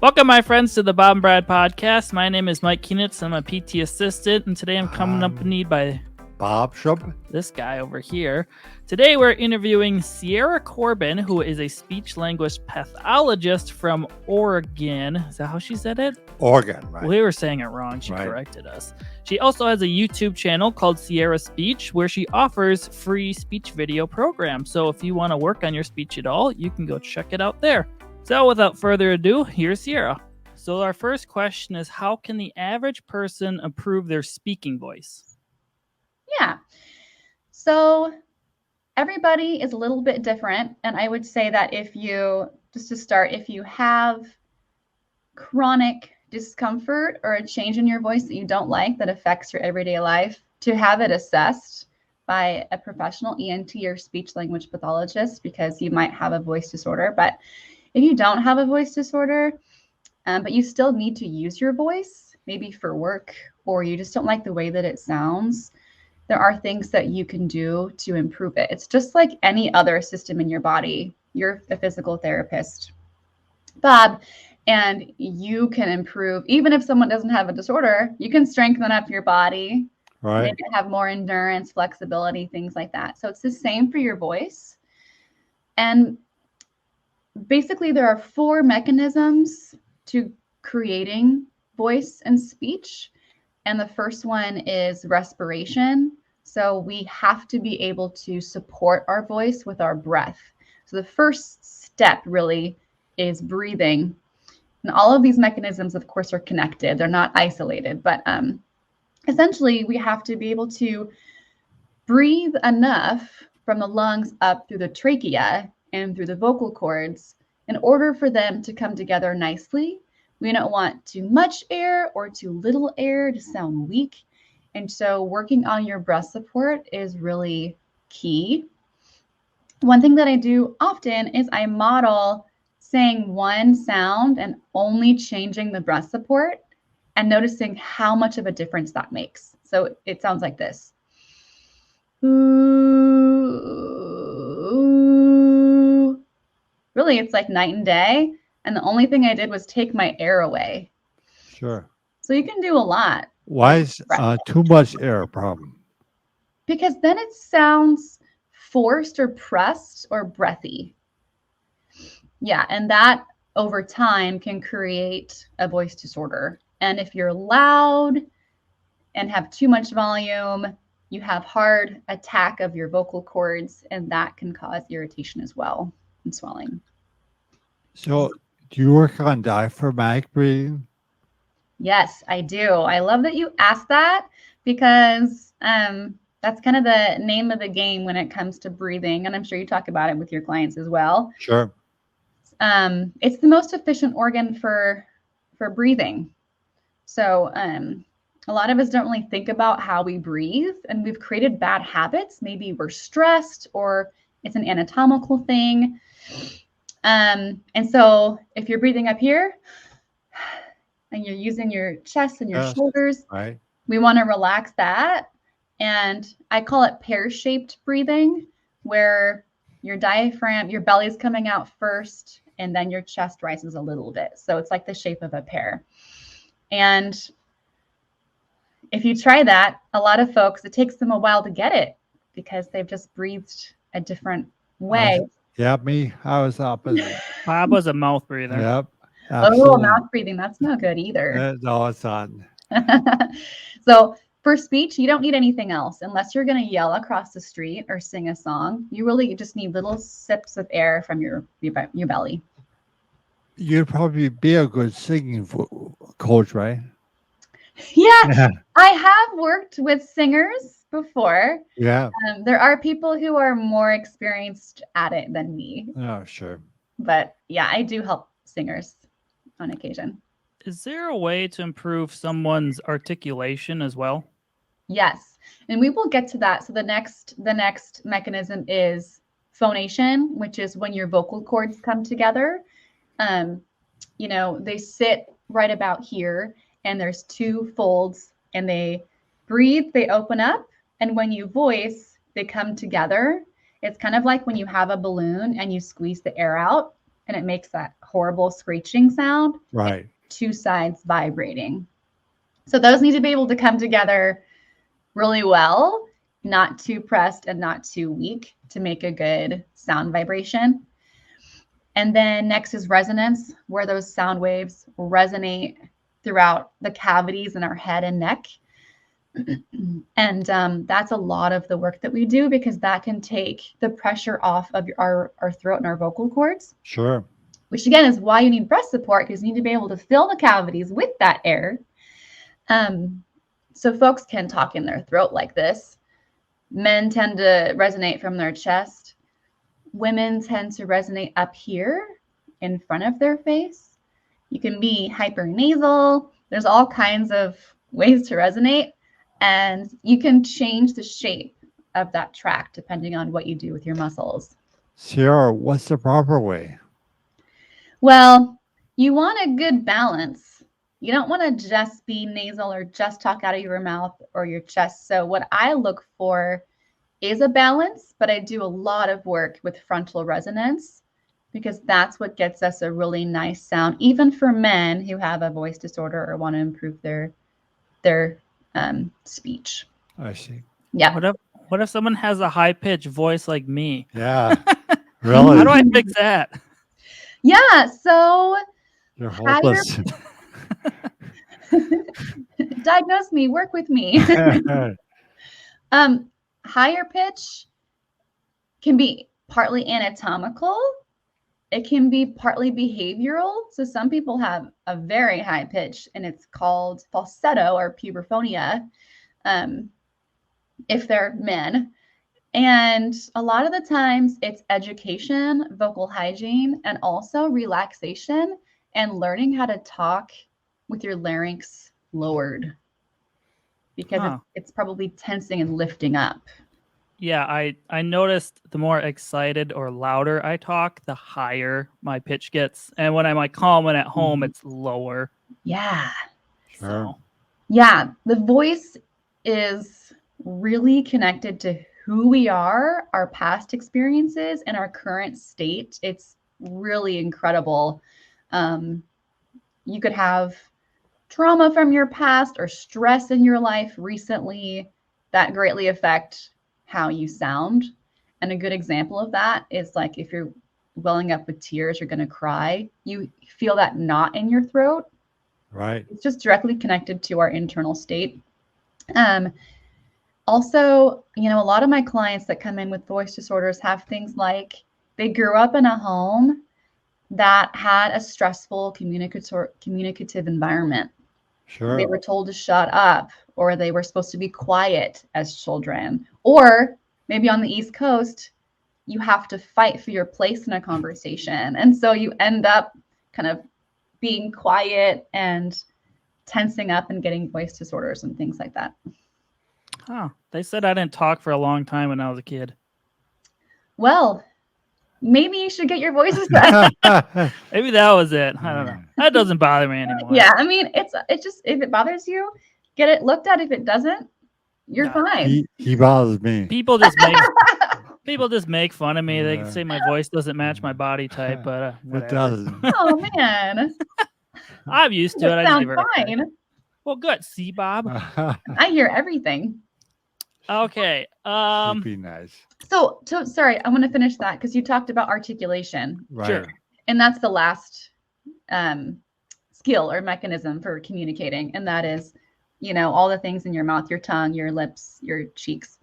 Welcome, my friends, to the Bob and Brad podcast. My name is Mike Keenitz. I'm a PT assistant, and today I'm accompanied by Bob Shub. This guy over here. Today we're interviewing Sierra Corbin, who is a speech-language pathologist from Oregon. Is that how she said it? Oregon, right. We were saying it wrong. She corrected us. She also has a YouTube channel called Sierra Speech, where she offers free speech video programs. So if you want to work on your speech at all, you can go check it out there. So without further ado, here's Sierra. So our first question is, how can the average person improve their speaking voice? Yeah. So everybody is a little bit different. And I would say that if you have chronic discomfort or a change in your voice that you don't like that affects your everyday life, to have it assessed by a professional ENT or speech language pathologist, because you might have a voice disorder. But if you don't have a voice disorder, but you still need to use your voice, maybe for work, or you just don't like the way that it sounds, there are things that you can do to improve it. It's just like any other system in your body. You're a physical therapist, Bob, and you can improve. Even if someone doesn't have a disorder, you can strengthen up your body, right? Maybe have more endurance, flexibility, things like that. So it's the same for your voice. And basically, there are 4 mechanisms to creating voice and speech. And the first one is respiration. So we have to be able to support our voice with our breath. So the first step really is breathing. And all of these mechanisms, of course, are connected. They're not isolated. But essentially, we have to be able to breathe enough from the lungs up through the trachea and through the vocal cords in order for them to come together nicely. We don't want too much air or too little air to sound weak. And so working on your breath support is really key. One thing that I do often is I model saying one sound and only changing the breath support and noticing how much of a difference that makes. So it sounds like this. Ooh. Really, it's like night and day. And the only thing I did was take my air away. Sure. So you can do a lot. Why is too much air a problem? Because then it sounds forced or pressed or breathy. Yeah, and that over time can create a voice disorder. And if you're loud and have too much volume, you have hard attack of your vocal cords, and that can cause irritation as well and swelling. So do you work on diaphragmatic breathing? Yes, I do. I love that you asked that, because that's kind of the name of the game when it comes to breathing. And I'm sure you talk about it with your clients as well. Sure. It's the most efficient organ for breathing. So a lot of us don't really think about how we breathe, and we've created bad habits. Maybe we're stressed, or it's an anatomical thing. And so if you're breathing up here and you're using your chest and your shoulders, right, we want to relax that. And I call it pear-shaped breathing, where your diaphragm, your belly is coming out first, and then your chest rises a little bit. So it's like the shape of a pear. And if you try that, a lot of folks, it takes them a while to get it because they've just breathed a different way. Yeah, me. I was opposite. Bob was a mouth breather. Yep. Absolutely. Oh, mouth breathing. That's no good either. No, it's not. So for speech, you don't need anything else unless you're going to yell across the street or sing a song. You really just need little sips of air from your belly. You'd probably be a good singing coach, right? Yeah, I have worked with singers before. Yeah. There are people who are more experienced at it than me. Oh, sure. But yeah, I do help singers on occasion. Is there a way to improve someone's articulation as well? Yes, and we will get to that. So the next mechanism is phonation, which is when your vocal cords come together. They sit right about here, and there's 2 folds, and they breathe, they open up, and when you voice, they come together. It's kind of like when you have a balloon and you squeeze the air out, and it makes that horrible screeching sound. Right. Two sides vibrating. So those need to be able to come together really well, not too pressed and not too weak to make a good sound vibration. And then next is resonance, where those sound waves resonate throughout the cavities in our head and neck. And that's a lot of the work that we do, because that can take the pressure off of our throat and our vocal cords. Sure. Which again is why you need breath support, because you need to be able to fill the cavities with that air. So folks can talk in their throat like this. Men tend to resonate from their chest. Women tend to resonate up here in front of their face. You can be hypernasal. There's all kinds of ways to resonate, and you can change the shape of that track depending on what you do with your muscles. Sierra, what's the proper way? Well, you want a good balance. You don't want to just be nasal or just talk out of your mouth or your chest. So what I look for is a balance, but I do a lot of work with frontal resonance, because that's what gets us a really nice sound, even for men who have a voice disorder or want to improve their speech. I see. Yeah. What if someone has a high-pitched voice like me? Yeah. Really? How do I fix that? Yeah. So You're hopeless. diagnose me, work with me. Higher pitch can be partly anatomical. It can be partly behavioral. So some people have a very high pitch, and it's called falsetto or puberphonia, if they're men. And a lot of the times it's education, vocal hygiene, and also relaxation and learning how to talk with your larynx lowered, because it's probably tensing and lifting up. Yeah, I noticed the more excited or louder I talk, the higher my pitch gets. And when I'm like calm and at home, it's lower. Yeah. Sure. So. Yeah, the voice is really connected to who we are, our past experiences, and our current state. It's really incredible. You could have trauma from your past or stress in your life recently that greatly affect how you sound. And a good example of that is like if you're welling up with tears, you're going to cry, you feel that knot in your throat. Right. It's just directly connected to our internal state. Also, a lot of my clients that come in with voice disorders have things like they grew up in a home that had a stressful communicative environment. Sure. They were told to shut up, or they were supposed to be quiet as children. Or maybe on the East Coast, you have to fight for your place in a conversation. And so you end up kind of being quiet and tensing up and getting voice disorders and things like that. Huh. They said I didn't talk for a long time when I was a kid. Well, maybe you should get your voices back. Maybe that was it. I don't know. That doesn't bother me anymore. Yeah, I mean, it's just, if it bothers you, get it looked at. If it doesn't, you're fine. He bothers me. People just make fun of me. They say my voice doesn't match my body type, but It doesn't. Oh man, I'm used to it. I sounds just fine. Well, good. See, Bob. I hear everything. Okay. Be nice. So sorry, I want to finish that because you talked about articulation. Right. Sure. And that's the last skill or mechanism for communicating. And that is, all the things in your mouth, your tongue, your lips, your cheeks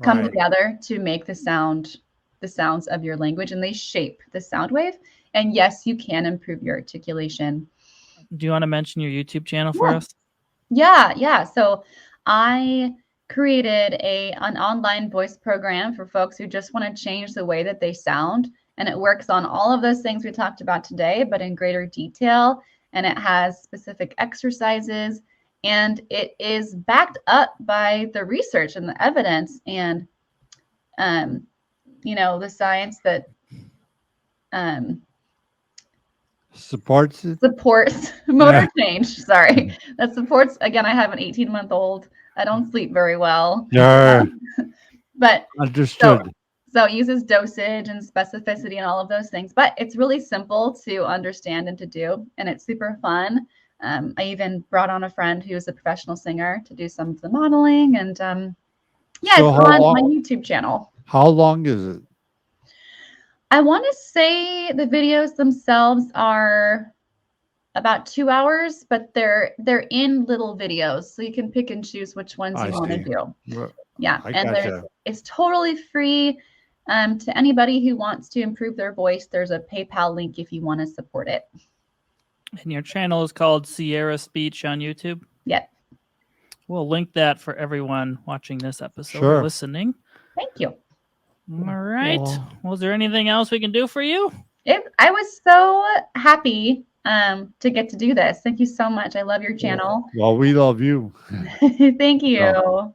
come together to make the sounds of your language, and they shape the sound wave. And yes, you can improve your articulation. Do you want to mention your YouTube channel for us? Yeah. So I created an online voice program for folks who just want to change the way that they sound. And it works on all of those things we talked about today, but in greater detail. And it has specific exercises, and it is backed up by the research and the evidence and, the science that supports motor change. Sorry. That supports, again, I have an 18-month-old. I don't sleep very well. Yeah. But Understood. So it uses dosage and specificity and all of those things, but it's really simple to understand and to do, and it's super fun. I even brought on a friend who's a professional singer to do some of the modeling, and yeah, So it's how on my long- YouTube channel. How long is it? I want to say the videos themselves are about 2 hours, but they're in little videos, so you can pick and choose which ones I you want to see. do. Well, Yeah, I and gotcha. it's totally free. To anybody who wants to improve their voice, there's a PayPal link if you want to support it. And your channel is called Sierra Speech on YouTube. Yep. We'll link that for everyone watching this episode Sure. or listening. Thank you. All right. Well- Was there anything else we can do for you? I was so happy to get to do this. Thank you so much. I love your channel. Well, we love you. Thank you.